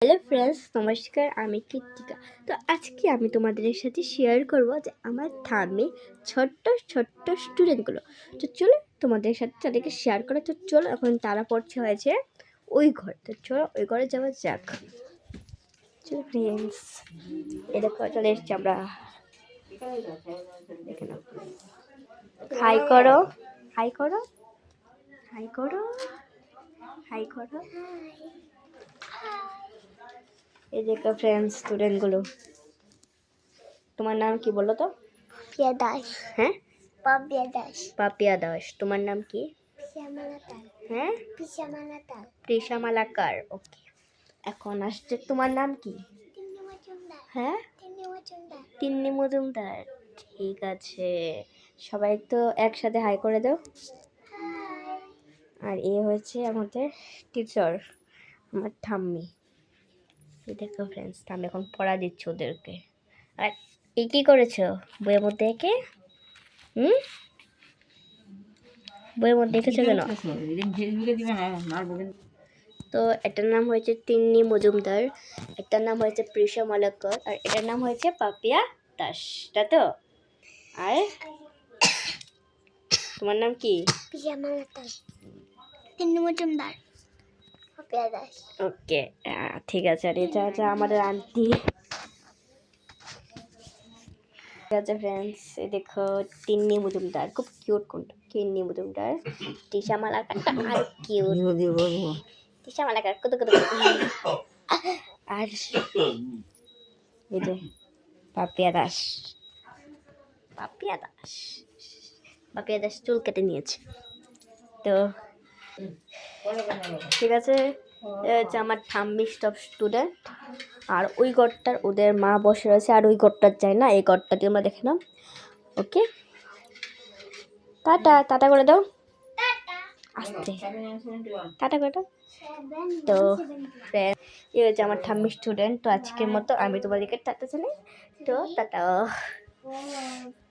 Hello friends, নমস্কার। আমি কৃত্তিকা। তো আজকে আমি তোমাদের সাথে শেয়ার করব যে আমার থামে ছোট্ট ছোট্ট স্টুডেন্টগুলো। তো চলো তোমাদের সাথে তাদেরকে শেয়ার করে। তো চলো, এখন তারা পড়ছে হয়েছে ওই ঘর। তো চলো ওই ঘরে যাওয়া যাক। চলো ফ্রেন্ডস, এই দেখো চলে এসছি আমরা। দেখে নাও, হাই করো, হাই করো, হাই করো, হাই করো। এই দেখো ফ্রেন্ডস, স্টুডেন্টগুলো। তোমার নাম কি বলো তো? পাপিয়া দাস। হ্যাঁ, পাপিয়া দাস। পাপিয়া দাস। তোমার নাম কি? পিসামালাতাল। হ্যাঁ, পিসামালাতাল। তৃষা মালাকার। ওকে, এখন আসছে তোমার নাম কি? তিন্নি মজুমদার। হ্যাঁ, তিন্নি মজুমদার। তিন্নি মজুমদার। ঠিক আছে, সবাই তো একসাথে হাই করে দাও। আর এ হচ্ছে আমাদের টিচার, আমার ঠাম্মি। এই দেখো ফ্রেন্ডস, ঠাম্মি এখন পড়া দিচ্ছে ওদেরকে। আর এই কী করেছো বইয়ের মধ্যে এঁকে? বইয়ের মধ্যে এঁকেছো কেন? তো এটার নাম হয়েছে তিন্নি মজুমদার, এটার নাম হয়েছে তৃষা মালাকার, আর এটার নাম হয়েছে পাপিয়া দাস। তা তো? আর তোমার নাম কি? পিসামালাতাল। তিন্নি মজুমদার। পাপিয়া দাস। ওকে, ঠিক আছে। আর এটা হচ্ছে আমাদের আন্টি। ঠিক আছে ফ্রেন্ডস, এই দেখো তিন্নি মজুমদার, খুব কিউট কোনটা। তিন্নি মজুমদার, তৃষা মালাকার আর কিউট। তৃষা মালাকার কত কত। আর এই যে পাপিয়া দাস, পাপিয়া দাস, পাপিয়া দাস চুল কেটে নিয়েছে। তো ঠিক আছে, এ হচ্ছে আমার ঠাম্মি স্টপ স্টুডেন্ট। আর ওই ঘরটার ওদের মা বসে রয়েছে, আর ওই ঘরটার চাই না, এই ঘরটাতে আমরা দেখে নাও। ওকে, টাটা, টাটা করে দাও, আসতে টাটা করে দাও। তো ফ্রেন্ড, এই হচ্ছে আমার ঠাম্মি স্টুডেন্ট। তো আজকের মতো আমি তোমাদেরকে টাটা জানাই। তো টাটা।